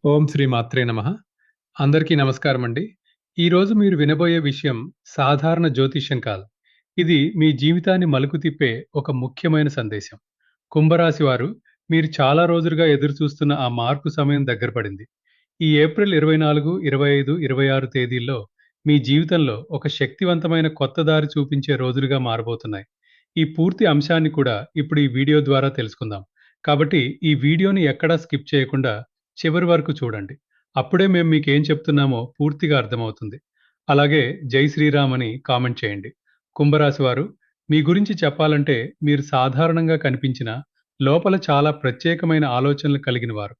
ఓం శ్రీ మాత్రే నమః. అందరికీ నమస్కారమండి. ఈరోజు మీరు వినబోయే విషయం సాధారణ జ్యోతిష్యం కాదు. ఇది మీ జీవితాన్ని మలుపు తిప్పే ఒక ముఖ్యమైన సందేశం. కుంభరాశి వారు, మీరు చాలా రోజులుగా ఎదురుచూస్తున్న ఆ మార్పు సమయం దగ్గర పడింది. ఈ ఏప్రిల్ 24, 25, 26 తేదీల్లో మీ జీవితంలో ఒక శక్తివంతమైన కొత్త దారి చూపించే రోజులుగా మారబోతున్నాయి. ఈ పూర్తి అంశాన్ని కూడా ఇప్పుడు ఈ వీడియో ద్వారా తెలుసుకుందాం. కాబట్టి ఈ వీడియోని ఎక్కడా స్కిప్ చేయకుండా చివరి వరకు చూడండి. అప్పుడే మేము మీకేం చెప్తున్నామో పూర్తిగా అర్థమవుతుంది. అలాగే జై శ్రీరామ్ అని కామెంట్ చేయండి. కుంభరాశి వారు, మీ గురించి చెప్పాలంటే మీరు సాధారణంగా కనిపించినా లోపల చాలా ప్రత్యేకమైన ఆలోచనలు కలిగిన వారు.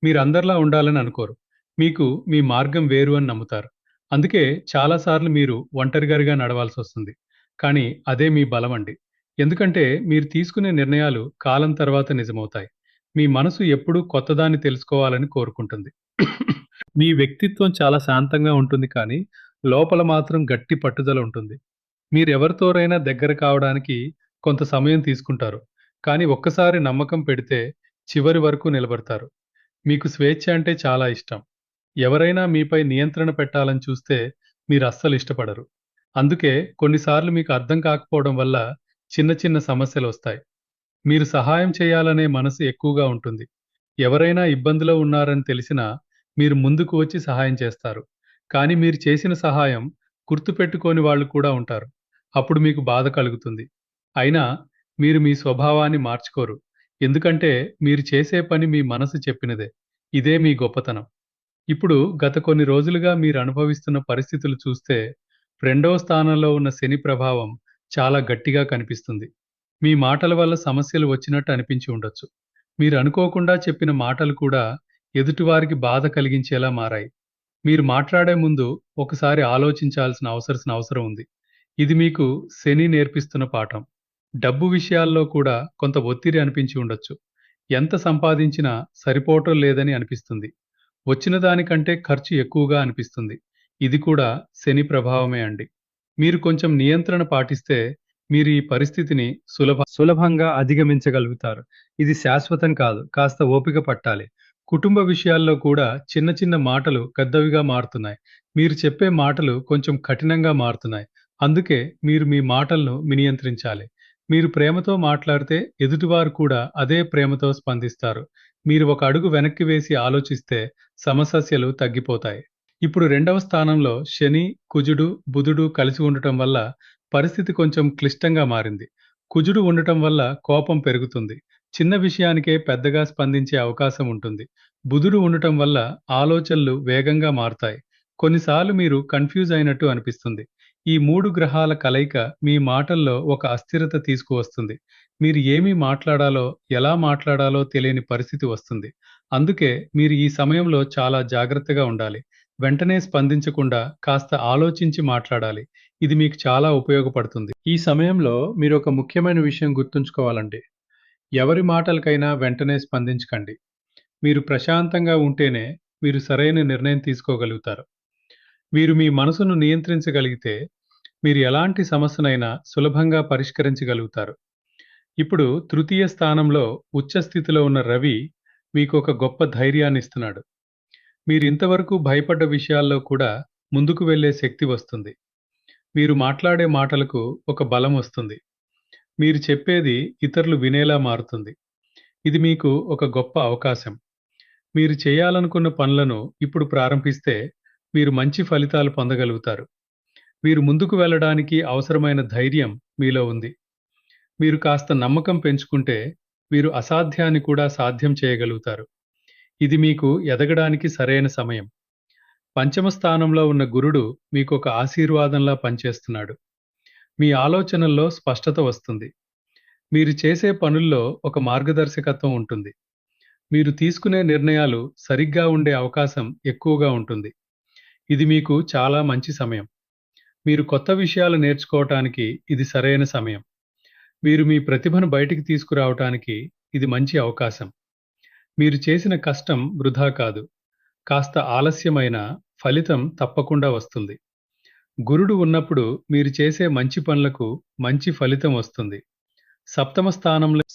మీరందరిలా ఉండాలని అనుకోరు. మీకు మీ మార్గం వేరు అని నమ్ముతారు. అందుకే చాలాసార్లు మీరు ఒంటరిగారిగా నడవాల్సొస్తుంది. కానీ అదే మీ బలమండి. ఎందుకంటే మీరు తీసుకునే నిర్ణయాలు కాలం తర్వాత నిజమవుతాయి. మీ మనసు ఎప్పుడూ కొత్తదాన్ని తెలుసుకోవాలని కోరుకుంటుంది. మీ వ్యక్తిత్వం చాలా శాంతంగా ఉంటుంది కానీ, లోపల మాత్రం గట్టి పట్టుదల ఉంటుంది. మీరెవరితోనైనా దగ్గర కావడానికి కొంత సమయం తీసుకుంటారు. కానీ ఒక్కసారి నమ్మకం పెడితే చివరి వరకు నిలబడతారు. మీకు స్వేచ్ఛ అంటే చాలా ఇష్టం. ఎవరైనా మీపై నియంత్రణ పెట్టాలని చూస్తే మీరు అస్సలు ఇష్టపడరు. అందుకే కొన్నిసార్లు మీకు అర్థం కాకపోవడం వల్ల చిన్న చిన్న సమస్యలొస్తాయి. మీరు సహాయం చేయాలనే మనసు ఎక్కువగా ఉంటుంది. ఎవరైనా ఇబ్బందిలో ఉన్నారని తెలిసినా మీరు ముందుకు వచ్చి సహాయం చేస్తారు. కానీ మీరు చేసిన సహాయం గుర్తుపెట్టుకోని వాళ్ళు కూడా ఉంటారు. అప్పుడు మీకు బాధ కలుగుతుంది. అయినా మీరు మీ స్వభావాన్ని మార్చుకోరు. ఎందుకంటే మీరు చేసే పని మీ మనసు చెప్పినదే. ఇదే మీ గొప్పతనం. ఇప్పుడు గత కొన్ని రోజులుగా మీరు అనుభవిస్తున్న పరిస్థితులు చూస్తే రెండవ స్థానంలో ఉన్న శని ప్రభావం చాలా గట్టిగా కనిపిస్తుంది. మీ మాటల వల్ల సమస్యలు వచ్చినట్టు అనిపించి ఉండొచ్చు. మీరు అనుకోకుండా చెప్పిన మాటలు కూడా ఎదుటివారికి బాధ కలిగించేలా మారాయి. మీరు మాట్లాడే ముందు ఒకసారి ఆలోచించాల్సిన అవసరం ఉంది. ఇది మీకు శని నేర్పిస్తున్న పాఠం. డబ్బు విషయాల్లో కూడా కొంత ఒత్తిడి అనిపించి ఉండొచ్చు. ఎంత సంపాదించినా సరిపోవటం లేదని అనిపిస్తుంది. వచ్చిన దానికంటే ఖర్చు ఎక్కువగా అనిపిస్తుంది. ఇది కూడా శని ప్రభావమే అండి. మీరు కొంచెం నియంత్రణ పాటిస్తే మీరు ఈ పరిస్థితిని సులభంగా అధిగమించగలుగుతారు. ఇది శాశ్వతం కాదు. కాస్త ఓపిక పట్టాలి. కుటుంబ విషయాల్లో కూడా చిన్న చిన్న మాటలు పెద్దవిగా మారుతున్నాయి. మీరు చెప్పే మాటలు కొంచెం కఠినంగా మారుతున్నాయి. అందుకే మీరు మీ మాటలను నియంత్రించాలి. మీరు ప్రేమతో మాట్లాడితే ఎదుటివారు కూడా అదే ప్రేమతో స్పందిస్తారు. మీరు ఒక అడుగు వెనక్కి వేసి ఆలోచిస్తే సమస్యలు తగ్గిపోతాయి. ఇప్పుడు రెండవ స్థానంలో శని, కుజుడు, బుధుడు కలిసి ఉండటం వల్ల పరిస్థితి కొంచెం క్లిష్టంగా మారింది. కుజుడు ఉండటం వల్ల కోపం పెరుగుతుంది. చిన్న విషయానికే పెద్దగా స్పందించే అవకాశం ఉంటుంది. బుధుడు ఉండటం వల్ల ఆలోచనలు వేగంగా మారుతాయి. కొన్నిసార్లు మీరు కన్‌ఫ్యూజ్ అయినట్టు అనిపిస్తుంది. ఈ 3 గ్రహాల కలయిక మీ మాటల్లో ఒక అస్థిరత తీసుకువస్తుంది. మీరు ఏమి మాట్లాడాలో, ఎలా మాట్లాడాలో తెలియని పరిస్థితి వస్తుంది. అందుకే మీరు ఈ సమయంలో చాలా జాగ్రత్తగా ఉండాలి. వెంటనే స్పందించకుండా కాస్త ఆలోచించి మాట్లాడాలి. ఇది మీకు చాలా ఉపయోగపడుతుంది. ఈ సమయంలో మీరు ఒక ముఖ్యమైన విషయం గుర్తుంచుకోవాలండి. ఎవరి మాటలకైనా వెంటనే స్పందించకండి. మీరు ప్రశాంతంగా ఉంటేనే మీరు సరైన నిర్ణయం తీసుకోగలుగుతారు. మీరు మీ మనసును నియంత్రించగలిగితే మీరు ఎలాంటి సమస్యనైనా సులభంగా పరిష్కరించగలుగుతారు. ఇప్పుడు తృతీయ స్థానంలో ఉచ్చ స్థితిలో ఉన్న రవి మీకు ఒక గొప్ప ధైర్యాన్ని ఇస్తున్నాడు. మీరు ఇంతవరకు భయపడ్డ విషయాల్లో కూడా ముందుకు వెళ్ళే శక్తి వస్తుంది. మీరు మాట్లాడే మాటలకు ఒక బలం వస్తుంది. మీరు చెప్పేది ఇతరులు వినేలా మారుతుంది. ఇది మీకు ఒక గొప్ప అవకాశం. మీరు చేయాలనుకున్న పనులను ఇప్పుడు ప్రారంభిస్తే మీరు మంచి ఫలితాలు పొందగలుగుతారు. మీరు ముందుకు వెళ్ళడానికి అవసరమైన ధైర్యం మీలో ఉంది. మీరు కాస్త నమ్మకం పెంచుకుంటే మీరు అసాధ్యాన్ని కూడా సాధ్యం చేయగలుగుతారు. ఇది మీకు ఎదగడానికి సరైన సమయం. పంచమ స్థానంలో ఉన్న గురుడు మీకు ఒక ఆశీర్వాదంలా పనిచేస్తున్నాడు. మీ ఆలోచనల్లో స్పష్టత వస్తుంది. మీరు చేసే పనుల్లో ఒక మార్గదర్శకత్వం ఉంటుంది. మీరు తీసుకునే నిర్ణయాలు సరిగ్గా ఉండే అవకాశం ఎక్కువగా ఉంటుంది. ఇది మీకు చాలా మంచి సమయం. మీరు కొత్త విషయాలు నేర్చుకోవటానికి ఇది సరైన సమయం. మీరు మీ ప్రతిభను బయటికి తీసుకురావటానికి ఇది మంచి అవకాశం. మీరు చేసిన కష్టం వృధా కాదు. కాస్త ఆలస్యమైన ఫలితం తప్పకుండా వస్తుంది. గురుడు ఉన్నప్పుడు మీరు చేసే మంచి పనులకు మంచి ఫలితం వస్తుంది.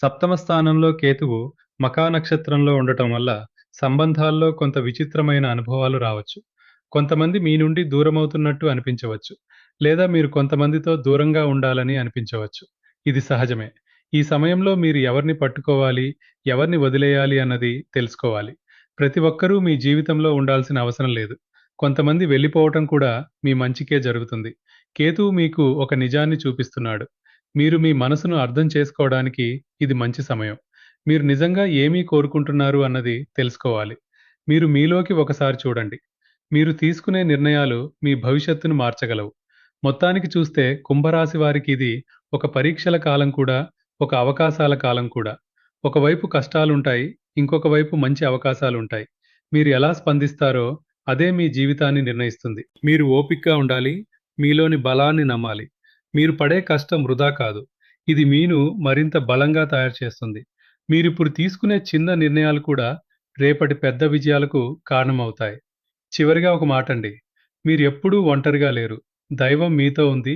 సప్తమ స్థానంలో కేతువు మఖా నక్షత్రంలో ఉండటం వల్ల సంబంధాల్లో కొంత విచిత్రమైన అనుభవాలు రావచ్చు. కొంతమంది మీ నుండి దూరమవుతున్నట్టు అనిపించవచ్చు. లేదా మీరు కొంతమందితో దూరంగా ఉండాలని అనిపించవచ్చు. ఇది సహజమే. ఈ సమయంలో మీరు ఎవరిని పట్టుకోవాలి, ఎవరిని వదిలేయాలి అన్నది తెలుసుకోవాలి. ప్రతి ఒక్కరూ మీ జీవితంలో ఉండాల్సిన అవసరం లేదు. కొంతమంది వెళ్ళిపోవటం కూడా మీ మంచికే జరుగుతుంది. కేతువు మీకు ఒక నిజాన్ని చూపిస్తున్నాడు. మీరు మీ మనసును అర్థం చేసుకోవడానికి ఇది మంచి సమయం. మీరు నిజంగా ఏమి కోరుకుంటున్నారు అన్నది తెలుసుకోవాలి. మీరు మీలోకి ఒకసారి చూడండి. మీరు తీసుకునే నిర్ణయాలు మీ భవిష్యత్తును మార్చగలవు. మొత్తానికి చూస్తే కుంభరాశి వారికి ఇది ఒక పరీక్షల కాలం కూడా, ఒక అవకాశాల కాలం కూడా. ఒకవైపు కష్టాలుంటాయి, ఇంకొక వైపు మంచి అవకాశాలుంటాయి. మీరు ఎలా స్పందిస్తారో అదే మీ జీవితాన్ని నిర్ణయిస్తుంది. మీరు ఓపికగా ఉండాలి, మీలోని బలాన్ని నమ్మాలి. మీరు పడే కష్టం వృధా కాదు. ఇది మీను మరింత బలంగా తయారు చేస్తుంది. మీరిప్పుడు తీసుకునే చిన్న నిర్ణయాలు కూడా రేపటి పెద్ద విజయాలకు కారణమవుతాయి. చివరిగా ఒక మాటండి. మీరెప్పుడూ ఒంటరిగా లేరు. దైవం మీతో ఉంది.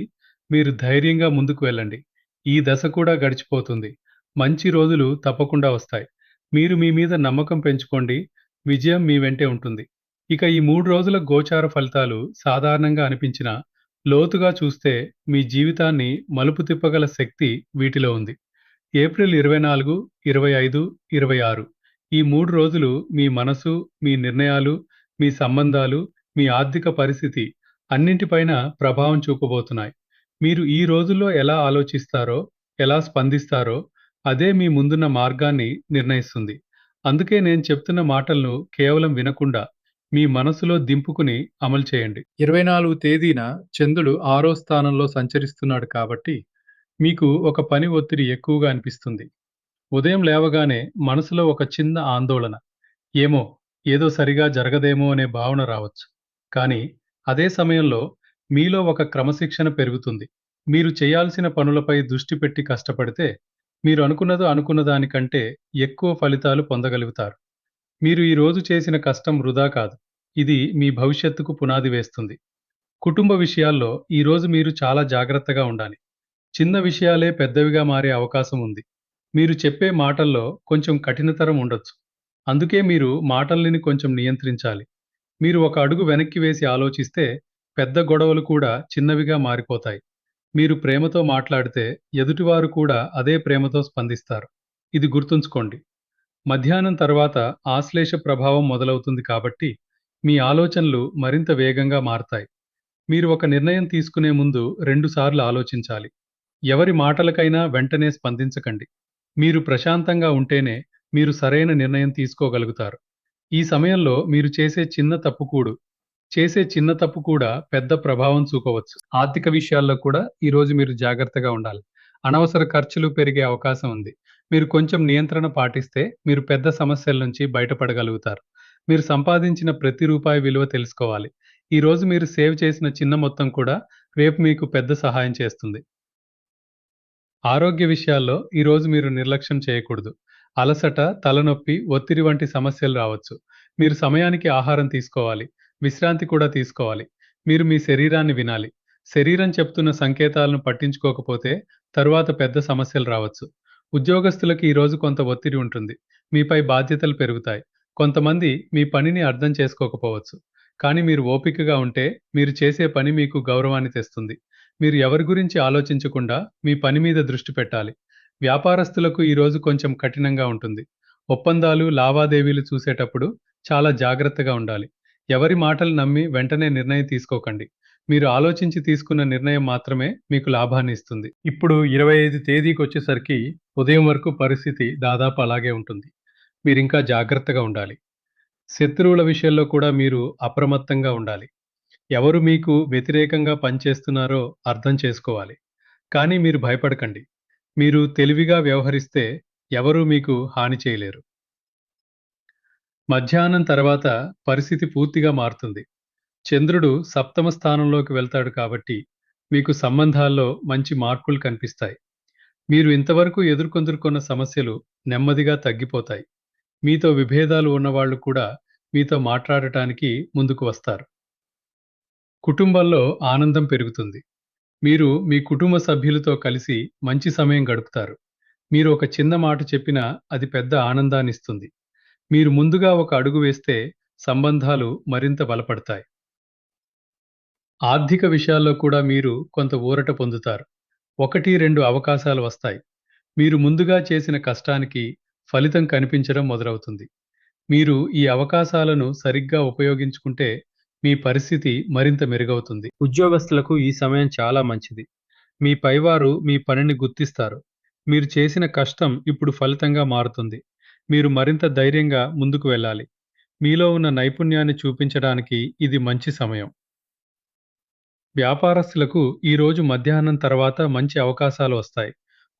మీరు ధైర్యంగా ముందుకు వెళ్ళండి. ఈ దశ కూడా గడిచిపోతుంది. మంచి రోజులు తప్పకుండా వస్తాయి. మీరు మీ మీద నమ్మకం పెంచుకోండి. విజయం మీ వెంటే ఉంటుంది. ఇక ఈ 3 రోజుల గోచార ఫలితాలు సాధారణంగా అనిపించినా, లోతుగా చూస్తే మీ జీవితాన్ని మలుపు తిప్పగల శక్తి వీటిలో ఉంది. ఏప్రిల్ 24, 25, 26 ఈ 3 రోజులు మీ మనసు, మీ నిర్ణయాలు, మీ సంబంధాలు, మీ ఆర్థిక పరిస్థితి అన్నింటిపైన ప్రభావం చూపబోతున్నాయి. మీరు ఈ రోజుల్లో ఎలా ఆలోచిస్తారో, ఎలా స్పందిస్తారో అదే మీ ముందున్న మార్గాన్ని నిర్ణయిస్తుంది. అందుకే నేను చెప్తున్న మాటలను కేవలం వినకుండా మీ మనసులో దింపుకుని అమలు చేయండి. 24 తేదీన చంద్రుడు 6వ స్థానంలో సంచరిస్తున్నాడు కాబట్టి మీకు ఒక పని ఒత్తిడి ఎక్కువగా అనిపిస్తుంది. ఉదయం లేవగానే మనసులో ఒక చిన్న ఆందోళన. ఏమో, ఏదో సరిగా జరగదేమో అనే భావన రావచ్చు. కానీ అదే సమయంలో మీలో ఒక క్రమశిక్షణ పెరుగుతుంది. మీరు చేయాల్సిన పనులపై దృష్టి పెట్టి కష్టపడితే మీరు అనుకున్న దానికంటే ఎక్కువ ఫలితాలు పొందగలుగుతారు. మీరు ఈ రోజు చేసిన కష్టం వృధా కాదు. ఇది మీ భవిష్యత్తుకు పునాది వేస్తుంది. కుటుంబ విషయాల్లో ఈరోజు మీరు చాలా జాగ్రత్తగా ఉండాలి. చిన్న విషయాలే పెద్దవిగా మారే అవకాశం ఉంది. మీరు చెప్పే మాటల్లో కొంచెం కఠినతరం ఉండొచ్చు. అందుకే మీరు మాటల్ని కొంచెం నియంత్రించాలి. మీరు ఒక అడుగు వెనక్కి వేసి ఆలోచిస్తే పెద్ద గొడవలు కూడా చిన్నవిగా మారిపోతాయి. మీరు ప్రేమతో మాట్లాడితే ఎదుటివారు కూడా అదే ప్రేమతో స్పందిస్తారు. ఇది గుర్తుంచుకోండి. మధ్యాహ్నం తర్వాత ఆశ్లేష ప్రభావం మొదలవుతుంది కాబట్టి మీ ఆలోచనలు మరింత వేగంగా మారతాయి. మీరు ఒక నిర్ణయం తీసుకునే ముందు 2 సార్లు ఆలోచించాలి. ఎవరి మాటలకైనా వెంటనే స్పందించకండి. మీరు ప్రశాంతంగా ఉంటేనే మీరు సరైన నిర్ణయం తీసుకోగలుగుతారు. ఈ సమయంలో మీరు చేసే చిన్న తప్పు కూడా పెద్ద ప్రభావం చూపవచ్చు. ఆర్థిక విషయాల్లో కూడా ఈరోజు మీరు జాగ్రత్తగా ఉండాలి. అనవసర ఖర్చులు పెరిగే అవకాశం ఉంది. మీరు కొంచెం నియంత్రణ పాటిస్తే మీరు పెద్ద సమస్యల నుంచి బయటపడగలుగుతారు. మీరు సంపాదించిన ప్రతి రూపాయి విలువ తెలుసుకోవాలి. ఈరోజు మీరు సేవ్ చేసిన చిన్న మొత్తం కూడా రేపు మీకు పెద్ద సహాయం చేస్తుంది. ఆరోగ్య విషయాల్లో ఈరోజు మీరు నిర్లక్ష్యం చేయకూడదు. అలసట, తలనొప్పి, ఒత్తిడి వంటి సమస్యలు రావచ్చు. మీరు సమయానికి ఆహారం తీసుకోవాలి. విశ్రాంతి కూడా తీసుకోవాలి. మీరు మీ శరీరాన్ని వినాలి. శరీరం చెప్తున్న సంకేతాలను పట్టించుకోకపోతే తరువాత పెద్ద సమస్యలు రావచ్చు. ఉద్యోగస్తులకు ఈరోజు కొంత ఒత్తిడి ఉంటుంది. మీపై బాధ్యతలు పెరుగుతాయి. కొంతమంది మీ పనిని అర్థం చేసుకోకపోవచ్చు. కానీ మీరు ఓపికగా ఉంటే మీరు చేసే పని మీకు గౌరవాన్ని తెస్తుంది. మీరు ఎవరి గురించి ఆలోచించకుండా మీ పని మీద దృష్టి పెట్టాలి. వ్యాపారస్తులకు ఈరోజు కొంచెం కఠినంగా ఉంటుంది. ఒప్పందాలు, లావాదేవీలు చూసేటప్పుడు చాలా జాగ్రత్తగా ఉండాలి. ఎవరి మాటలు నమ్మి వెంటనే నిర్ణయం తీసుకోకండి. మీరు ఆలోచించి తీసుకున్న నిర్ణయం మాత్రమే మీకు లాభాన్ని ఇస్తుంది. ఇప్పుడు 25 తేదీకొచ్చేసరికి ఉదయం వరకు పరిస్థితి దాదాపు అలాగే ఉంటుంది. మీరింకా జాగ్రత్తగా ఉండాలి. శత్రువుల విషయంలో కూడా మీరు అప్రమత్తంగా ఉండాలి. ఎవరు మీకు వ్యతిరేకంగా పనిచేస్తున్నారో అర్థం చేసుకోవాలి. కానీ మీరు భయపడకండి. మీరు తెలివిగా వ్యవహరిస్తే ఎవరూ మీకు హాని చేయలేరు. మధ్యాహ్నం తర్వాత పరిస్థితి పూర్తిగా మారుతుంది. చంద్రుడు సప్తమ స్థానంలోకి వెళ్తాడు కాబట్టి మీకు సంబంధాల్లో మంచి మార్పులు కనిపిస్తాయి. మీరు ఇంతవరకు ఎదుర్కొంటున్న సమస్యలు నెమ్మదిగా తగ్గిపోతాయి. మీతో విభేదాలు ఉన్నవాళ్ళు కూడా మీతో మాట్లాడటానికి ముందుకు వస్తారు. కుటుంబంలో ఆనందం పెరుగుతుంది. మీరు మీ కుటుంబ సభ్యులతో కలిసి మంచి సమయం గడుపుతారు. మీరు ఒక చిన్న మాట చెప్పినా అది పెద్ద ఆనందాన్నిస్తుంది. మీరు ముందుగా ఒక అడుగు వేస్తే సంబంధాలు మరింత బలపడతాయి. ఆర్థిక విషయాల్లో కూడా మీరు కొంత ఊరట పొందుతారు. 1, 2 అవకాశాలు వస్తాయి. మీరు ముందుగా చేసిన కష్టానికి ఫలితం కనిపించడం మొదలవుతుంది. మీరు ఈ అవకాశాలను సరిగ్గా ఉపయోగించుకుంటే మీ పరిస్థితి మరింత మెరుగవుతుంది. ఉద్యోగస్తులకు ఈ సమయం చాలా మంచిది. మీ పైవారు మీ పనిని గుర్తిస్తారు. మీరు చేసిన కష్టం ఇప్పుడు ఫలితంగా మారుతుంది. మీరు మరింత ధైర్యంగా ముందుకు వెళ్ళాలి. మీలో ఉన్న నైపుణ్యాన్ని చూపించడానికి ఇది మంచి సమయం. వ్యాపారస్తులకు ఈ రోజు మధ్యాహ్నం తర్వాత మంచి అవకాశాలు వస్తాయి.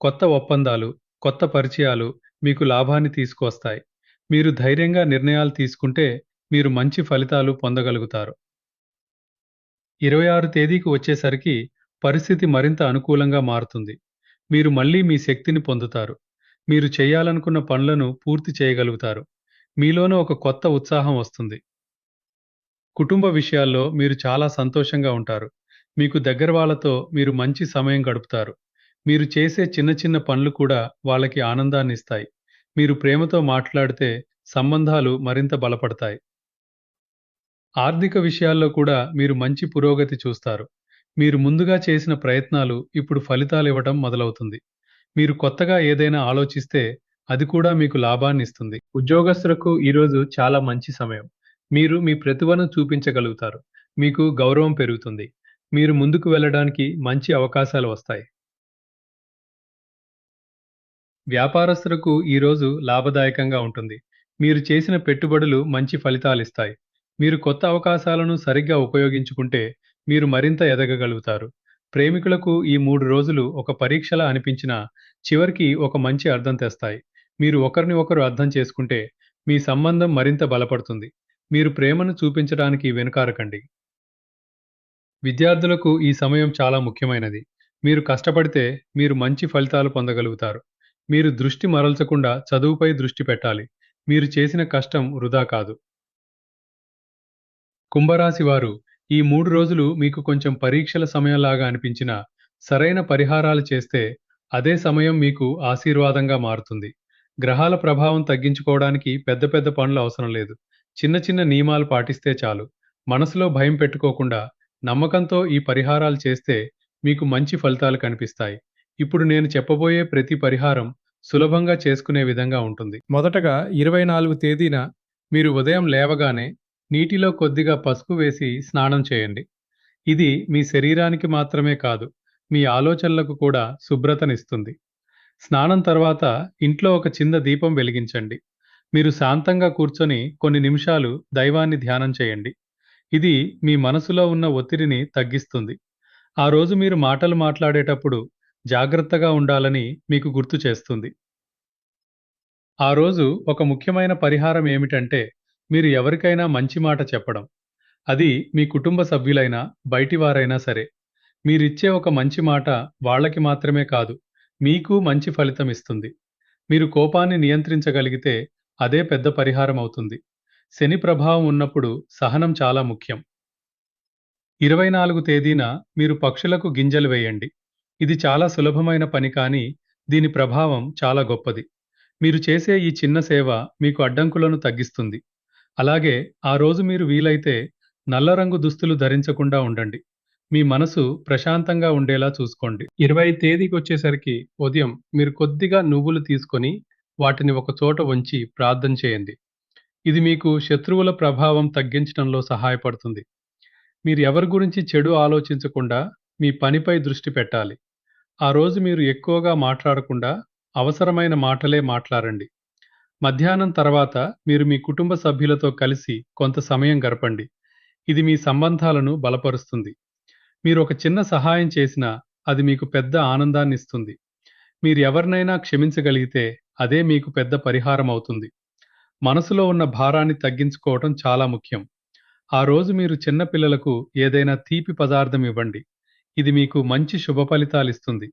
కొత్త ఒప్పందాలు, కొత్త పరిచయాలు మీకు లాభాన్ని తీసుకువస్తాయి. మీరు ధైర్యంగా నిర్ణయాలు తీసుకుంటే మీరు మంచి ఫలితాలు పొందగలుగుతారు. 26 తేదీకి వచ్చేసరికి పరిస్థితి మరింత అనుకూలంగా మారుతుంది. మీరు మళ్ళీ మీ శక్తిని పొందుతారు. మీరు చేయాలనుకున్న పనులను పూర్తి చేయగలుగుతారు. మీలోనే ఒక కొత్త ఉత్సాహం వస్తుంది. కుటుంబ విషయాల్లో మీరు చాలా సంతోషంగా ఉంటారు. మీకు దగ్గర వాళ్ళతో మీరు మంచి సమయం గడుపుతారు. మీరు చేసే చిన్న చిన్న పనులు కూడా వాళ్ళకి ఆనందాన్ని ఇస్తాయి. మీరు ప్రేమతో మాట్లాడితే సంబంధాలు మరింత బలపడతాయి. ఆర్థిక విషయాల్లో కూడా మీరు మంచి పురోగతి చూస్తారు. మీరు ముందుగా చేసిన ప్రయత్నాలు ఇప్పుడు ఫలితాలివ్వడం మొదలవుతుంది. మీరు కొత్తగా ఏదైనా ఆలోచిస్తే అది కూడా మీకు లాభాన్నిస్తుంది. ఉద్యోగస్తులకు ఈరోజు చాలా మంచి సమయం. మీరు మీ ప్రతిభను చూపించగలుగుతారు. మీకు గౌరవం పెరుగుతుంది. మీరు ముందుకు వెళ్ళడానికి మంచి అవకాశాలు వస్తాయి. వ్యాపారస్తులకు ఈరోజు లాభదాయకంగా ఉంటుంది. మీరు చేసిన పెట్టుబడులు మంచి ఫలితాలిస్తాయి. మీరు కొత్త అవకాశాలను సరిగ్గా ఉపయోగించుకుంటే మీరు మరింత ఎదగగలుగుతారు. ప్రేమికులకు ఈ 3 రోజులు ఒక పరీక్షలా అనిపించినా చివరికి ఒక మంచి అర్థం తెస్తాయి. మీరు ఒకరిని ఒకరు అర్థం చేసుకుంటే మీ సంబంధం మరింత బలపడుతుంది. మీరు ప్రేమను చూపించడానికి వెనుకారకండి. విద్యార్థులకు ఈ సమయం చాలా ముఖ్యమైనది. మీరు కష్టపడితే మీరు మంచి ఫలితాలు పొందగలుగుతారు. మీరు దృష్టి మరల్చకుండా చదువుపై దృష్టి పెట్టాలి. మీరు చేసిన కష్టం వృధా కాదు. కుంభరాశి వారు ఈ 3 రోజులు మీకు కొంచెం పరీక్షల సమయంలాగా అనిపించినా సరైన పరిహారాలు చేస్తే అదే సమయం మీకు ఆశీర్వాదంగా మారుతుంది. గ్రహాల ప్రభావం తగ్గించుకోవడానికి పెద్ద పెద్ద పనులు అవసరం లేదు. చిన్న చిన్న నియమాలు పాటిస్తే చాలు. మనసులో భయం పెట్టుకోకుండా నమ్మకంతో ఈ పరిహారాలు చేస్తే మీకు మంచి ఫలితాలు కనిపిస్తాయి. ఇప్పుడు నేను చెప్పబోయే ప్రతి పరిహారం సులభంగా చేసుకునే విధంగా ఉంటుంది. మొదటగా 24 తేదీన మీరు ఉదయం లేవగానే నీటిలో కొద్దిగా పసుపు వేసి స్నానం చేయండి. ఇది మీ శరీరానికి మాత్రమే కాదు, మీ ఆలోచనలకు కూడా శుభ్రతనిస్తుంది. స్నానం తర్వాత ఇంట్లో ఒక చిన్న దీపం వెలిగించండి. మీరు శాంతంగా కూర్చొని కొన్ని నిమిషాలు దైవాన్ని ధ్యానం చేయండి. ఇది మీ మనసులో ఉన్న ఒత్తిడిని తగ్గిస్తుంది. ఆ రోజు మీరు మాటలు మాట్లాడేటప్పుడు జాగ్రత్తగా ఉండాలని మీకు గుర్తు చేస్తుంది. ఆ రోజు ఒక ముఖ్యమైన పరిహారం ఏమిటంటే, మీరు ఎవరికైనా మంచి మాట చెప్పడం. అది మీ కుటుంబ సభ్యులైనా, బయటివారైనా సరే. మీరిచ్చే ఒక మంచి మాట వాళ్ళకి మాత్రమే కాదు, మీకు మంచి ఫలితం ఇస్తుంది. మీరు కోపాన్ని నియంత్రించగలిగితే అదే పెద్ద పరిహారం అవుతుంది. శని ప్రభావం ఉన్నప్పుడు సహనం చాలా ముఖ్యం. 24 తేదీన మీరు పక్షులకు గింజలు వేయండి. ఇది చాలా సులభమైన పని కానీ దీని ప్రభావం చాలా గొప్పది. మీరు చేసే ఈ చిన్న సేవ మీకు అడ్డంకులను తగ్గిస్తుంది. అలాగే ఆ రోజు మీరు వీలైతే నల్ల రంగు దుస్తులు ధరించకుండా ఉండండి. మీ మనసు ప్రశాంతంగా ఉండేలా చూసుకోండి. 20 తేదీకొచ్చేసరికి ఉదయం మీరు కొద్దిగా నువ్వులు తీసుకొని వాటిని ఒక చోట ఉంచి ప్రార్థన చేయండి. ఇది మీకు శత్రువుల ప్రభావం తగ్గించడంలో సహాయపడుతుంది. మీరు ఎవరి గురించి చెడు ఆలోచించకుండా మీ పనిపై దృష్టి పెట్టాలి. ఆ రోజు మీరు ఎక్కువగా మాట్లాడకుండా అవసరమైన మాటలే మాట్లాడండి. మధ్యాహ్నం తర్వాత మీరు మీ కుటుంబ సభ్యులతో కలిసి కొంత సమయం గడపండి. ఇది మీ సంబంధాలను బలపరుస్తుంది. మీరు ఒక చిన్న సహాయం చేసినా అది మీకు పెద్ద ఆనందాన్నిస్తుంది. మీరు ఎవరినైనా క్షమించగలిగితే అదే మీకు పెద్ద పరిహారం అవుతుంది. మనసులో ఉన్న భారాన్ని తగ్గించుకోవటం చాలా ముఖ్యం. ఆ రోజు మీరు చిన్న పిల్లలకు ఏదైనా తీపి పదార్థం ఇవ్వండి. ఇది మీకు మంచి శుభ ఫలితాలిస్తుంది.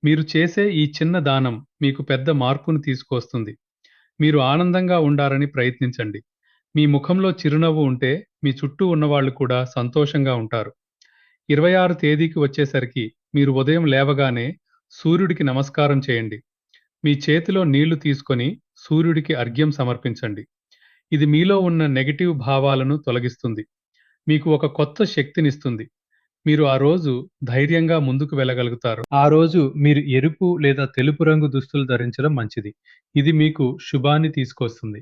మీరు చేసే ఈ చిన్న దానం మీకు పెద్ద మార్పును తీసుకొస్తుంది. మీరు ఆనందంగా ఉండాలని ప్రయత్నించండి. మీ ముఖంలో చిరునవ్వు ఉంటే మీ చుట్టూ ఉన్నవాళ్ళు కూడా సంతోషంగా ఉంటారు. 26 తేదీకి వచ్చేసరికి మీరు ఉదయం లేవగానే సూర్యుడికి నమస్కారం చేయండి. మీ చేతిలో నీళ్లు తీసుకొని సూర్యుడికి అర్ఘ్యం సమర్పించండి. ఇది మీలో ఉన్న నెగెటివ్ భావాలను తొలగిస్తుంది. మీకు ఒక కొత్త శక్తినిస్తుంది. మీరు ఆ రోజు ధైర్యంగా ముందుకు వెళ్ళగలుగుతారు. ఆ రోజు మీరు ఎరుపు లేదా తెలుపు రంగు దుస్తులు ధరించడం మంచిది. ఇది మీకు శుభాన్ని తీసుకొస్తుంది.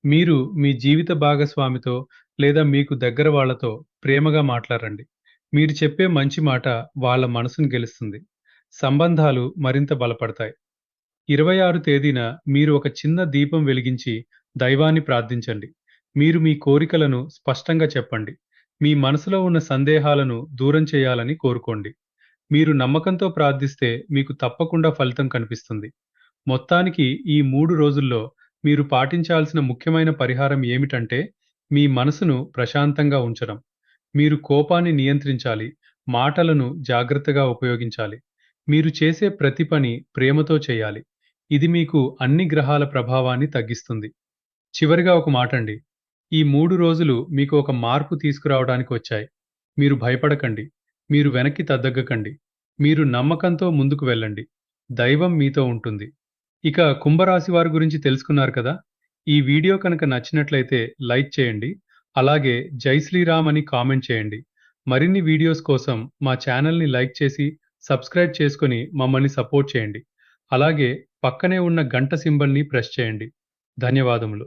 మీరు మీ జీవిత భాగస్వామితో లేదా మీకు దగ్గర వాళ్ళతో ప్రేమగా మాట్లాడండి. మీరు చెప్పే మంచి మాట వాళ్ళ మనసును గెలుస్తుంది. సంబంధాలు మరింత బలపడతాయి. 26 తేదీన మీరు ఒక చిన్న దీపం వెలిగించి దైవాన్ని ప్రార్థించండి. మీరు మీ కోరికలను స్పష్టంగా చెప్పండి. మీ మనసులో ఉన్న సందేహాలను దూరం చేయాలని కోరుకోండి. మీరు నమ్మకంతో ప్రార్థిస్తే మీకు తప్పకుండా ఫలితం కనిపిస్తుంది. మొత్తానికి ఈ 3 రోజుల్లో మీరు పాటించాల్సిన ముఖ్యమైన పరిహారం ఏమిటంటే, మీ మనసును ప్రశాంతంగా ఉంచడం. మీరు కోపాన్ని నియంత్రించాలి. మాటలను జాగ్రత్తగా ఉపయోగించాలి. మీరు చేసే ప్రతి పని ప్రేమతో చేయాలి. ఇది మీకు అన్ని గ్రహాల ప్రభావాన్ని తగ్గిస్తుంది. చివరిగా ఒక మాటండి. ఈ 3 రోజులు మీకు ఒక మార్పు తీసుకురావడానికి వచ్చాయి. మీరు భయపడకండి. మీరు వెనక్కి తగ్గకండి. మీరు నమ్మకంతో ముందుకు వెళ్ళండి. దైవం మీతో ఉంటుంది. ఇక కుంభరాశి వారి గురించి తెలుసుకున్నారు కదా! ఈ వీడియో కనుక నచ్చినట్లయితే లైక్ చేయండి. అలాగే జై శ్రీరామ్ అని కామెంట్ చేయండి. మరిన్ని వీడియోస్ కోసం మా ఛానల్‌ని లైక్ చేసి, సబ్స్క్రైబ్ చేసుకొని మమ్మల్ని సపోర్ట్ చేయండి. అలాగే పక్కనే ఉన్న గంట సింబల్‌ని ప్రెస్ చేయండి. ధన్యవాదములు.